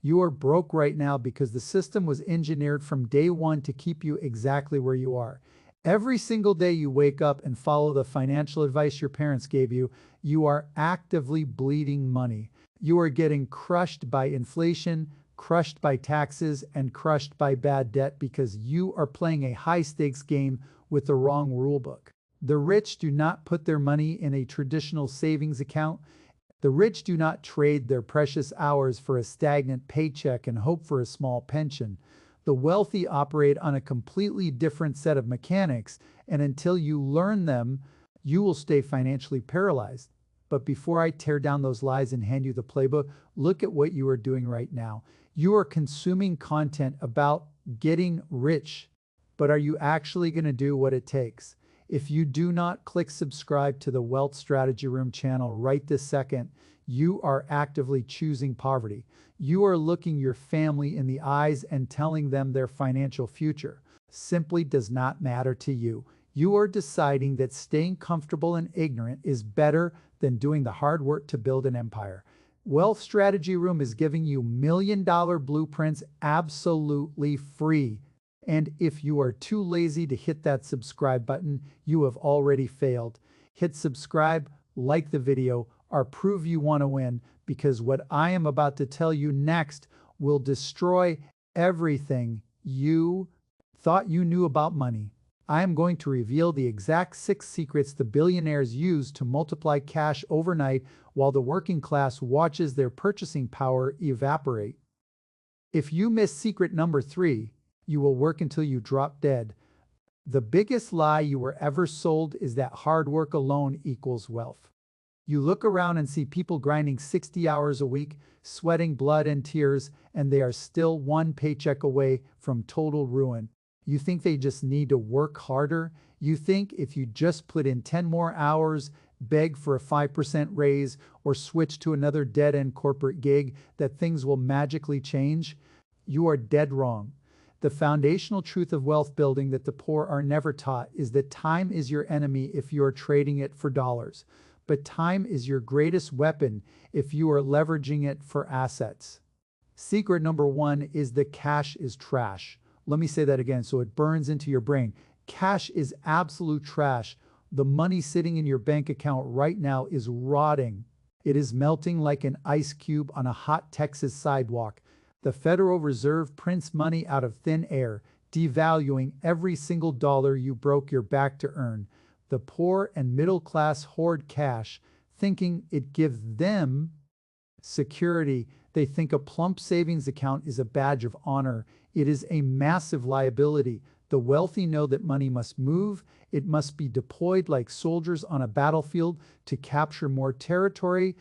You are broke right now because the system was engineered from day one to keep you exactly where you are. Every single day you wake up and follow the financial advice your parents gave you, you are actively bleeding money. You are getting crushed by inflation, crushed by taxes, and crushed by bad debt because you are playing a high-stakes game with the wrong rulebook. The rich do not put their money in a traditional savings account. The rich do not trade their precious hours for a stagnant paycheck and hope for a small pension. The wealthy operate on a completely different set of mechanics, and until you learn them, you will stay financially paralyzed. But before I tear down those lies and hand you the playbook, look at what you are doing right now. You are consuming content about getting rich, but are you actually going to do what it takes? If you do not click subscribe to the Wealth Strategy Room channel right this second, you are actively choosing poverty. You are looking your family in the eyes and telling them their financial future simply does not matter to you. You are deciding that staying comfortable and ignorant is better than doing the hard work to build an empire. Wealth Strategy Room is giving you million-dollar blueprints absolutely free. And if you are too lazy to hit that subscribe button, you have already failed. Hit subscribe, like the video, or prove you want to win, because what I am about to tell you next will destroy everything you thought you knew about money. I am going to reveal the exact 6 secrets the billionaires use to multiply cash overnight while the working class watches their purchasing power evaporate. If you miss secret number 3, you will work until you drop dead. The biggest lie you were ever sold is that hard work alone equals wealth. You look around and see people grinding 60 hours a week, sweating blood and tears, and they are still one paycheck away from total ruin. You think they just need to work harder? You think if you just put in 10 more hours, beg for a 5% raise, or switch to another dead-end corporate gig, that things will magically change? You are dead wrong. The foundational truth of wealth building that the poor are never taught is that time is your enemy if you are trading it for dollars. But time is your greatest weapon if you are leveraging it for assets. Secret number 1 is that cash is trash. Let me say that again so it burns into your brain. Cash is absolute trash. The money sitting in your bank account right now is rotting. It is melting like an ice cube on a hot Texas sidewalk. The Federal Reserve prints money out of thin air, devaluing every single dollar you broke your back to earn. The poor and middle class hoard cash, thinking it gives them security. They think a plump savings account is a badge of honor. It is a massive liability. The wealthy know that money must move. It must be deployed like soldiers on a battlefield to capture more territory.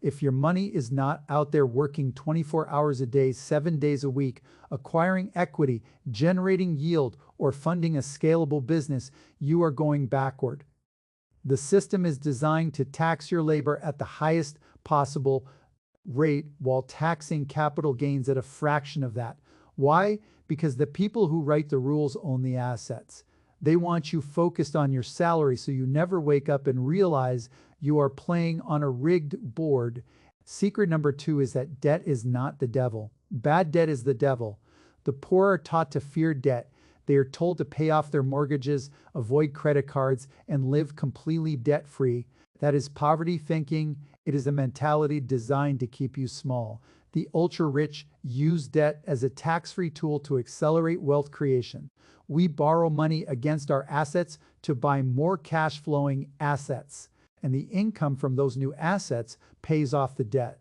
If your money is not out there working 24 hours a day, 7 days a week, acquiring equity, generating yield, or funding a scalable business, you are going backward. The system is designed to tax your labor at the highest possible rate while taxing capital gains at a fraction of that. Why? Because the people who write the rules own the assets. They want you focused on your salary so you never wake up and realize you are playing on a rigged board. Secret number 2 is that debt is not the devil. Bad debt is the devil. The poor are taught to fear debt. They are told to pay off their mortgages, avoid credit cards, and live completely debt-free. That is poverty thinking. It is a mentality designed to keep you small. The ultra-rich use debt as a tax-free tool to accelerate wealth creation. We borrow money against our assets to buy more cash-flowing assets, and the income from those new assets pays off the debt.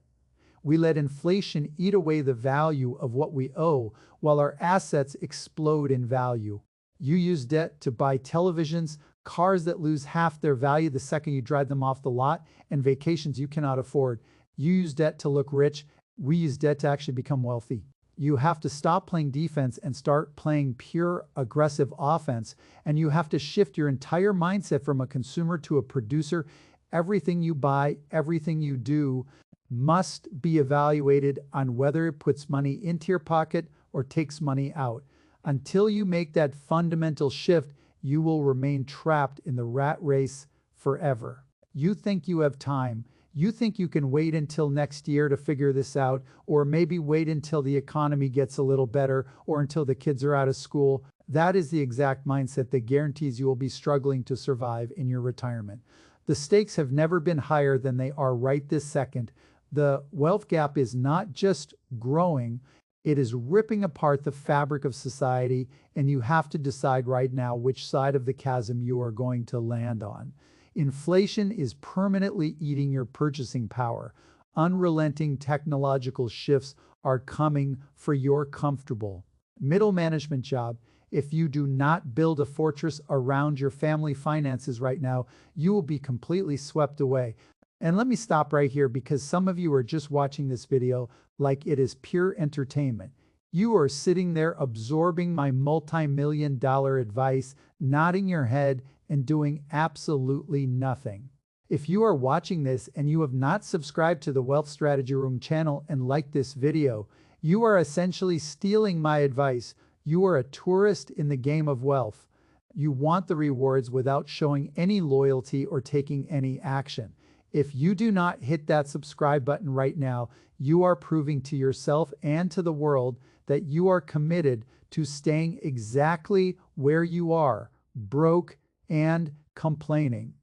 We let inflation eat away the value of what we owe while our assets explode in value. You use debt to buy televisions, cars that lose half their value the second you drive them off the lot, and vacations you cannot afford. You use debt to look rich. We use debt to actually become wealthy. You have to stop playing defense and start playing pure aggressive offense, and you have to shift your entire mindset from a consumer to a producer. Everything you buy, everything you do must be evaluated on whether it puts money into your pocket or takes money out. Until you make that fundamental shift, you will remain trapped in the rat race forever. You think you have time. You think you can wait until next year to figure this out, or maybe wait until the economy gets a little better, or until the kids are out of school. That is the exact mindset that guarantees you will be struggling to survive in your retirement. The stakes have never been higher than they are right this second. The wealth gap is not just growing, it is ripping apart the fabric of society, and you have to decide right now which side of the chasm you are going to land on. Inflation is permanently eating your purchasing power. Unrelenting technological shifts are coming for your comfortable middle management job. If you do not build a fortress around your family finances right now, you will be completely swept away. And let me stop right here because some of you are just watching this video like it is pure entertainment. You are sitting there absorbing my multi-million-dollar advice, nodding your head, and doing absolutely nothing. If you are watching this and you have not subscribed to the Wealth Strategy Room channel and liked this video, you are essentially stealing my advice. You are a tourist in the game of wealth. You want the rewards without showing any loyalty or taking any action. If you do not hit that subscribe button right now, you are proving to yourself and to the world that you are committed to staying exactly where you are, broke and complaining.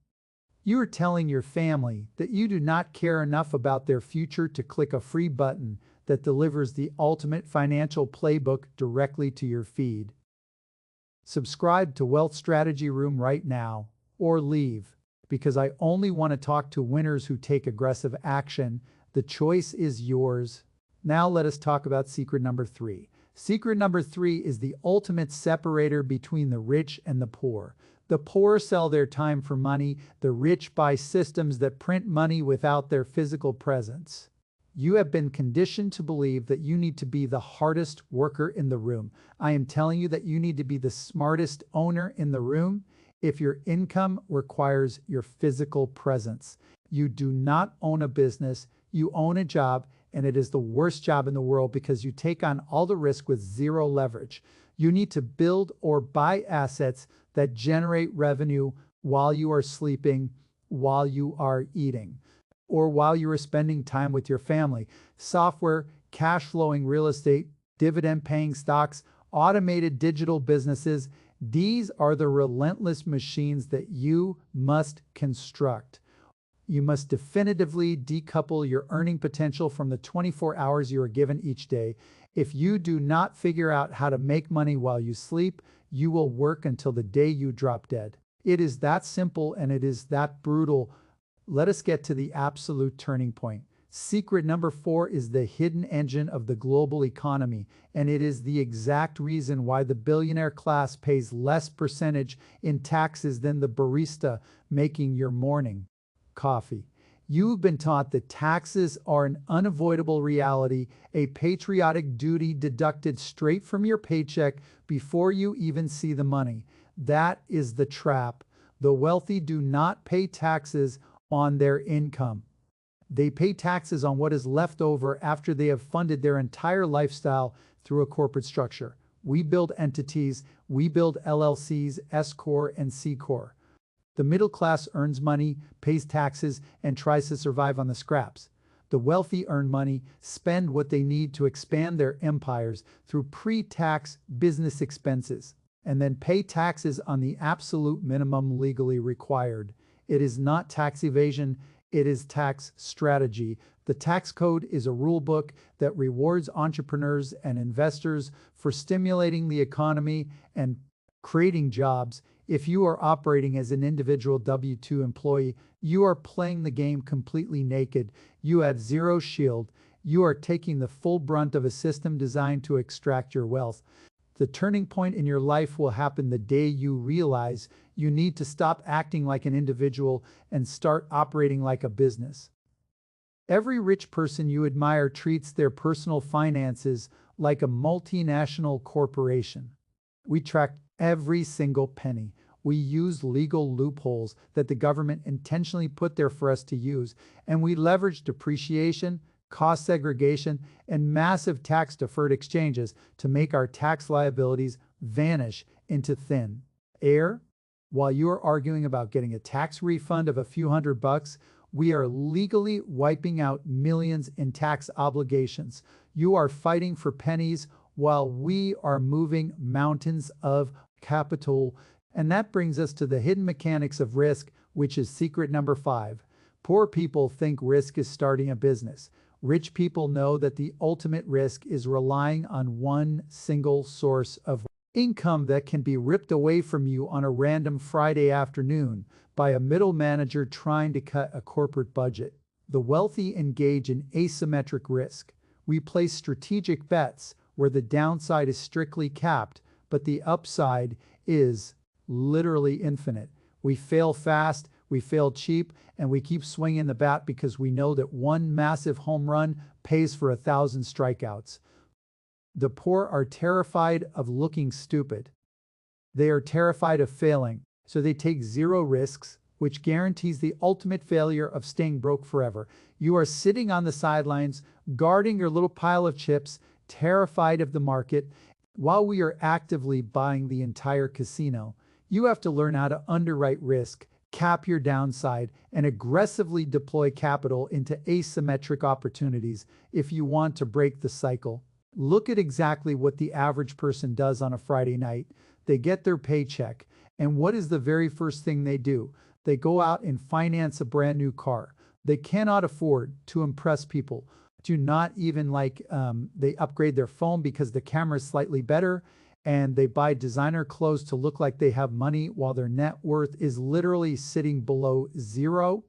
You are telling your family that you do not care enough about their future to click a free button that delivers the ultimate financial playbook directly to your feed. Subscribe to Wealth Strategy Room right now, or leave, because I only want to talk to winners who take aggressive action. The choice is yours. Now let us talk about secret number 3. Secret number 3 is the ultimate separator between the rich and the poor. The poor sell their time for money. The rich buy systems that print money without their physical presence. You have been conditioned to believe that you need to be the hardest worker in the room. I am telling you that you need to be the smartest owner in the room if your income requires your physical presence. You do not own a business, you own a job, and it is the worst job in the world because you take on all the risk with zero leverage. You need to build or buy assets that generate revenue while you are sleeping, while you are eating, or while you are spending time with your family. Software, cash flowing real estate, dividend paying stocks, automated digital businesses. These are the relentless machines that you must construct. You must definitively decouple your earning potential from the 24 hours you are given each day. If you do not figure out how to make money while you sleep, you will work until the day you drop dead. It is that simple and it is that brutal. Let us get to the absolute turning point. Secret number 4 is the hidden engine of the global economy, and it is the exact reason why the billionaire class pays less percentage in taxes than the barista making your morning coffee. You've been taught that taxes are an unavoidable reality, a patriotic duty deducted straight from your paycheck before you even see the money. That is the trap. The wealthy do not pay taxes on their income. They pay taxes on what is left over after they have funded their entire lifestyle through a corporate structure. We build entities, we build LLCs, S Corp, and C Corp. The middle class earns money, pays taxes, and tries to survive on the scraps. The wealthy earn money, spend what they need to expand their empires through pre-tax business expenses, and then pay taxes on the absolute minimum legally required. It is not tax evasion, it is tax strategy. The tax code is a rule book that rewards entrepreneurs and investors for stimulating the economy and creating jobs. If you are operating as an individual W-2 employee, you are playing the game completely naked. You have zero shield. You are taking the full brunt of a system designed to extract your wealth. The turning point in your life will happen the day you realize you need to stop acting like an individual and start operating like a business. Every rich person you admire treats their personal finances like a multinational corporation. We track every single penny. We use legal loopholes that the government intentionally put there for us to use, and we leverage depreciation, cost segregation, and massive tax-deferred exchanges to make our tax liabilities vanish into thin air. While you are arguing about getting a tax refund of a few $100, We are legally wiping out millions in tax obligations. You are fighting for pennies while we are moving mountains of capital. And that brings us to the hidden mechanics of risk, which is secret number 5. Poor people think risk is starting a business. Rich people know that the ultimate risk is relying on one single source of income that can be ripped away from you on a random Friday afternoon by a middle manager trying to cut a corporate budget. The wealthy engage in asymmetric risk. We place strategic bets where the downside is strictly capped, but the upside is literally infinite. We fail fast, we fail cheap, and we keep swinging the bat because we know that one massive home run pays for 1,000 strikeouts. The poor are terrified of looking stupid. They are terrified of failing, so they take zero risks, which guarantees the ultimate failure of staying broke forever. You are sitting on the sidelines, guarding your little pile of chips, terrified of the market, while we are actively buying the entire casino. You have to learn how to underwrite risk, cap your downside, and aggressively deploy capital into asymmetric opportunities if you want to break the cycle. Look at exactly what the average person does on a Friday night. They get their paycheck, and what is the very first thing they do? They go out and finance a brand new car. They cannot afford to impress people. Do not even they upgrade their phone because the camera is slightly better, and they buy designer clothes to look like they have money while their net worth is literally sitting below zero.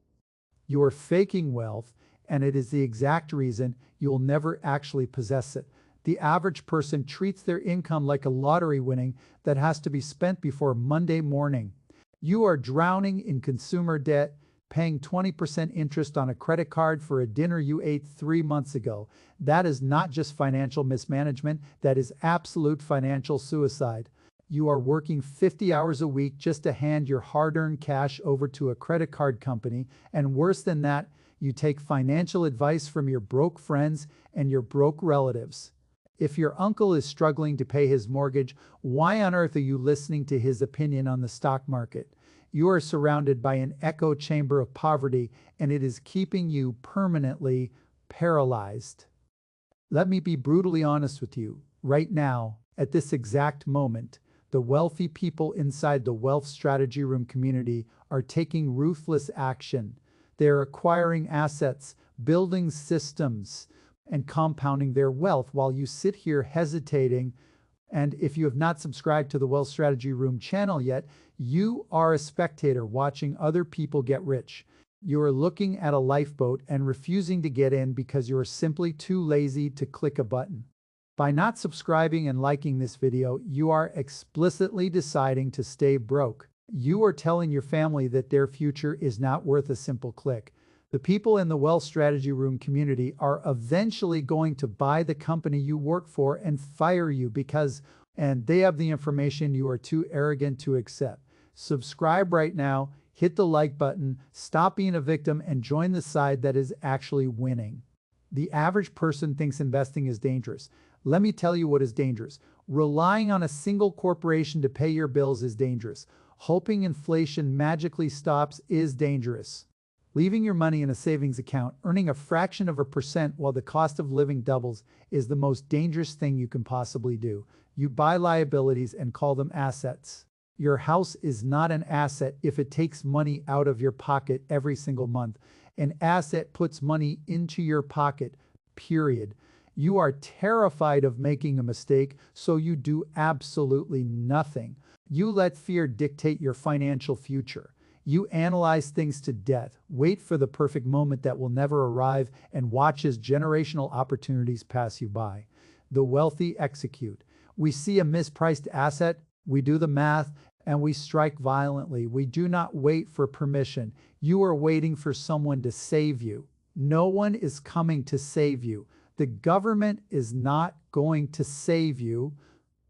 You are faking wealth, and it is the exact reason you will never actually possess it. The average person treats their income like a lottery winning that has to be spent before Monday morning. You are drowning in consumer debt, paying 20% interest on a credit card for a dinner you ate 3 months ago. That is not just financial mismanagement, that is absolute financial suicide. You are working 50 hours a week just to hand your hard-earned cash over to a credit card company, and worse than that, you take financial advice from your broke friends and your broke relatives. If your uncle is struggling to pay his mortgage, why on earth are you listening to his opinion on the stock market? You are surrounded by an echo chamber of poverty, and it is keeping you permanently paralyzed. Let me be brutally honest with you. Right now, at this exact moment, the wealthy people inside the Wealth Strategy Room community are taking ruthless action. They are acquiring assets, building systems, and compounding their wealth while you sit here hesitating. And if you have not subscribed to the Wealth Strategy Room channel yet, you are a spectator watching other people get rich. You are looking at a lifeboat and refusing to get in because you are simply too lazy to click a button. By not subscribing and liking this video, you are explicitly deciding to stay broke. You are telling your family that their future is not worth a simple click. The people in the Wealth Strategy Room community are eventually going to buy the company you work for and fire you and they have the information you are too arrogant to accept. Subscribe right now, hit the like button, stop being a victim, and join the side that is actually winning. The average person thinks investing is dangerous. Let me tell you what is dangerous. Relying on a single corporation to pay your bills is dangerous. Hoping inflation magically stops is dangerous. Leaving your money in a savings account, earning a fraction of a percent while the cost of living doubles, is the most dangerous thing you can possibly do. You buy liabilities and call them assets. Your house is not an asset if it takes money out of your pocket every single month. An asset puts money into your pocket, period. You are terrified of making a mistake, so you do absolutely nothing. You let fear dictate your financial future. You analyze things to death, wait for the perfect moment that will never arrive, and watch as generational opportunities pass you by. The wealthy execute. We see a mispriced asset, we do the math, and we strike violently. We do not wait for permission. You are waiting for someone to save you. No one is coming to save you. The government is not going to save you.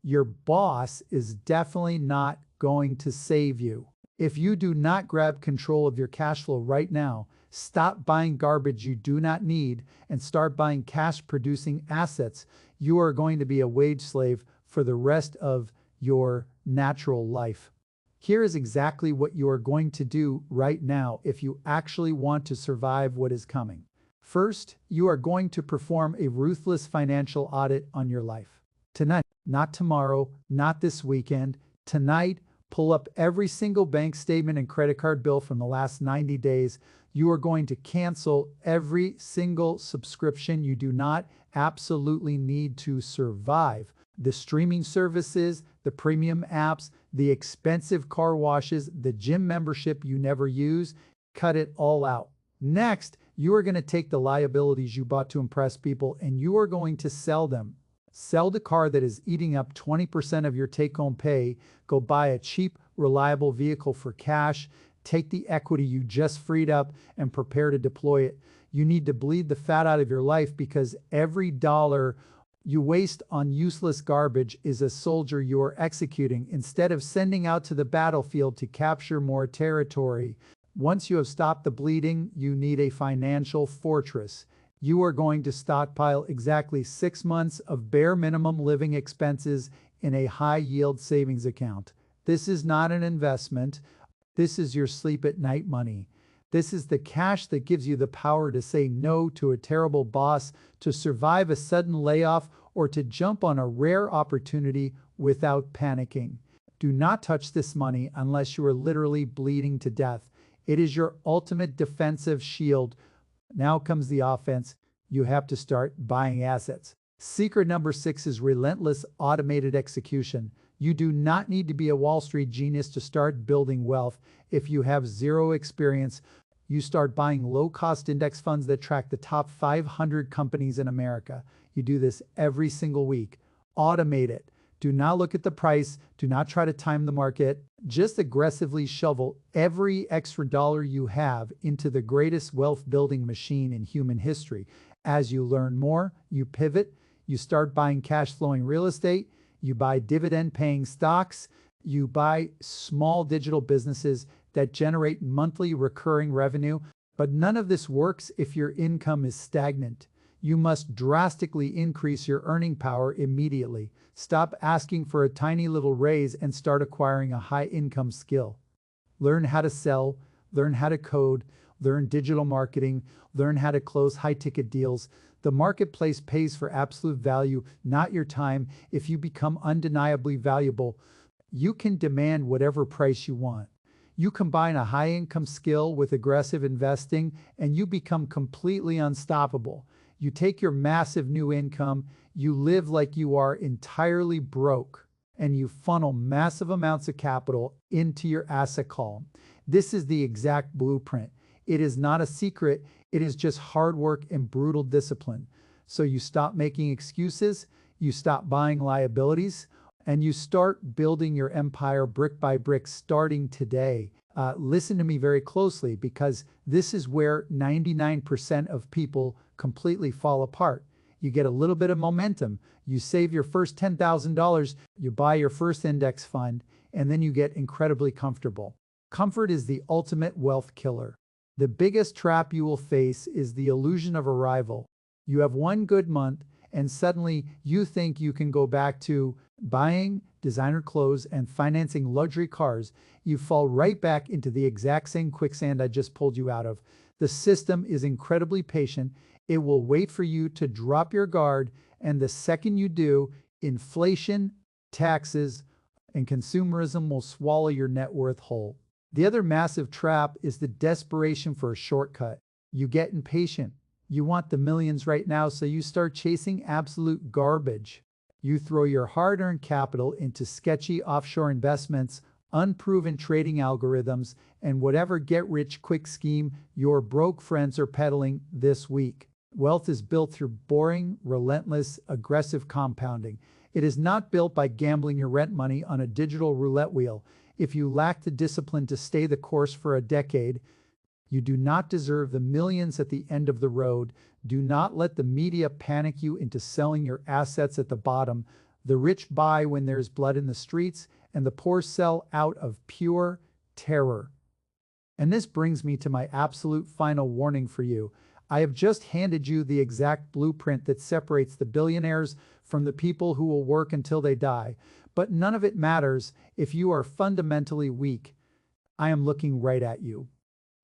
Your boss is definitely not going to save you. If you do not grab control of your cash flow right now, stop buying garbage you do not need and start buying cash-producing assets, you are going to be a wage slave for the rest of your natural life. Here is exactly what you are going to do right now if you actually want to survive what is coming. First, you are going to perform a ruthless financial audit on your life. Tonight, not tomorrow, not this weekend. Tonight, pull up every single bank statement and credit card bill from the last 90 days. You are going to cancel every single subscription you do not absolutely need to survive. The streaming services, the premium apps, the expensive car washes, the gym membership you never use, cut it all out. Next, you are going to take the liabilities you bought to impress people and you are going to sell them. Sell the car that is eating up 20% of your take-home pay. Go buy a cheap, reliable vehicle for cash. Take the equity you just freed up and prepare to deploy it. You need to bleed the fat out of your life because every dollar you waste on useless garbage is a soldier you are executing instead of sending out to the battlefield to capture more territory. Once you have stopped the bleeding, you need a financial fortress. You are going to stockpile exactly 6 months of bare minimum living expenses in a high-yield savings account. This is not an investment. This is your sleep at night money. This is the cash that gives you the power to say no to a terrible boss, to survive a sudden layoff, or to jump on a rare opportunity without panicking. Do not touch this money unless you are literally bleeding to death. It is your ultimate defensive shield. Now comes the offense. You have to start buying assets. Secret number 6 is relentless automated execution. You do not need to be a Wall Street genius to start building wealth. If you have zero experience, you start buying low-cost index funds that track the top 500 companies in America. You do this every single week. Automate it. Do not look at the price. Do not try to time the market. Just aggressively shovel every extra dollar you have into the greatest wealth-building machine in human history. As you learn more, you pivot. You start buying cash-flowing real estate. You buy dividend-paying stocks. You buy small digital businesses that generate monthly recurring revenue. But none of this works if your income is stagnant. You must drastically increase your earning power immediately. Stop asking for a tiny little raise and start acquiring a high-income skill. Learn how to sell, learn how to code, learn digital marketing, learn how to close high-ticket deals. The marketplace pays for absolute value, not your time. If you become undeniably valuable, you can demand whatever price you want. You combine a high-income skill with aggressive investing, and you become completely unstoppable. You take your massive new income, you live like you are entirely broke, and you funnel massive amounts of capital into your asset column. This is the exact blueprint. It is not a secret, it is just hard work and brutal discipline. So you stop making excuses, you stop buying liabilities, and you start building your empire brick by brick starting today. Listen to me very closely because this is where 99% of people completely fall apart. You get a little bit of momentum, you save your first $10,000, you buy your first index fund, and then you get incredibly comfortable. Comfort is the ultimate wealth killer. The biggest trap you will face is the illusion of arrival. You have one good month, and suddenly you think you can go back to buying designer clothes and financing luxury cars. You fall right back into the exact same quicksand I just pulled you out of. The system is incredibly patient. It will wait for you to drop your guard, and the second you do, inflation, taxes, and consumerism will swallow your net worth whole. The other massive trap is the desperation for a shortcut. You get impatient. You want the millions right now, so you start chasing absolute garbage. You throw your hard-earned capital into sketchy offshore investments, unproven trading algorithms, and whatever get-rich-quick scheme your broke friends are peddling this week. Wealth is built through boring, relentless, aggressive compounding. It is not built by gambling your rent money on a digital roulette wheel. If you lack the discipline to stay the course for a decade, you do not deserve the millions at the end of the road. Do not let the media panic you into selling your assets at the bottom. The rich buy when there's blood in the streets, and the poor sell out of pure terror. And this brings me to my absolute final warning for you. I have just handed you the exact blueprint that separates the billionaires from the people who will work until they die. But none of it matters if you are fundamentally weak. I am looking right at you.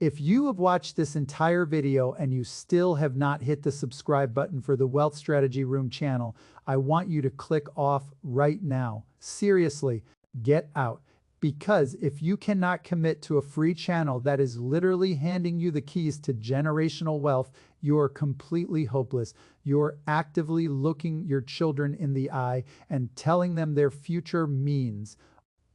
If you have watched this entire video and you still have not hit the subscribe button for the Wealth Strategy Room channel, I want you to click off right now. Seriously, get out. Because if you cannot commit to a free channel that is literally handing you the keys to generational wealth, you are completely hopeless. You're actively looking your children in the eye and telling them their future means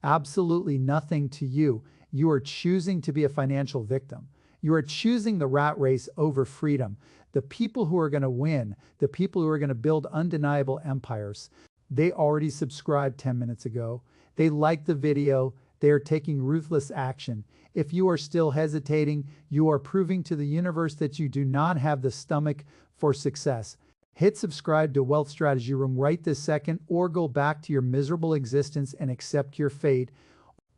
absolutely nothing to you. You are choosing to be a financial victim. You are choosing the rat race over freedom. The people who are going to win, the people who are going to build undeniable empires, they already subscribed 10 minutes ago. They liked the video. They are taking ruthless action. If you are still hesitating, you are proving to the universe that you do not have the stomach for success. Hit subscribe to Wealth Strategy Room right this second, or go back to your miserable existence and accept your fate.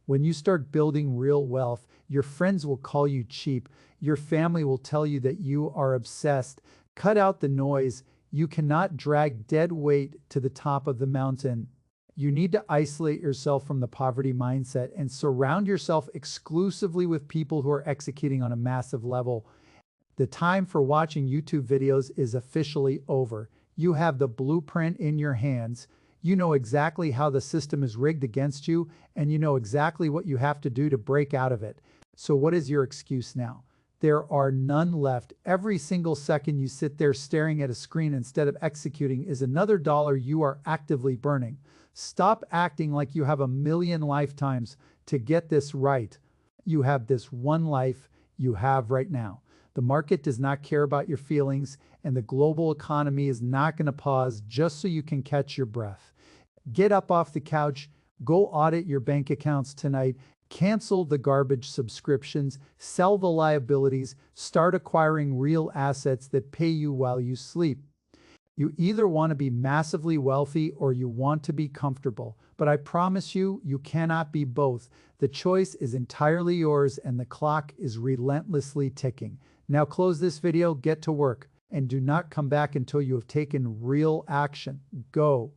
When you start building real wealth, your friends will call you cheap. Your family will tell you that you are obsessed. Cut out the noise. You cannot drag dead weight to the top of the mountain. You need to isolate yourself from the poverty mindset and surround yourself exclusively with people who are executing on a massive level. The time for watching YouTube videos is officially over. You have the blueprint in your hands. You know exactly how the system is rigged against you, and you know exactly what you have to do to break out of it. So what is your excuse now? There are none left. Every single second you sit there staring at a screen instead of executing is another dollar you are actively burning. Stop acting like you have a million lifetimes to get this right. You have this one life you have right now. The market does not care about your feelings, and the global economy is not going to pause just so you can catch your breath. Get up off the couch, go audit your bank accounts tonight, cancel the garbage subscriptions, sell the liabilities, start acquiring real assets that pay you while you sleep. You either want to be massively wealthy or you want to be comfortable, but I promise you, you cannot be both. The choice is entirely yours and the clock is relentlessly ticking. Now close this video, get to work, and do not come back until you have taken real action. Go.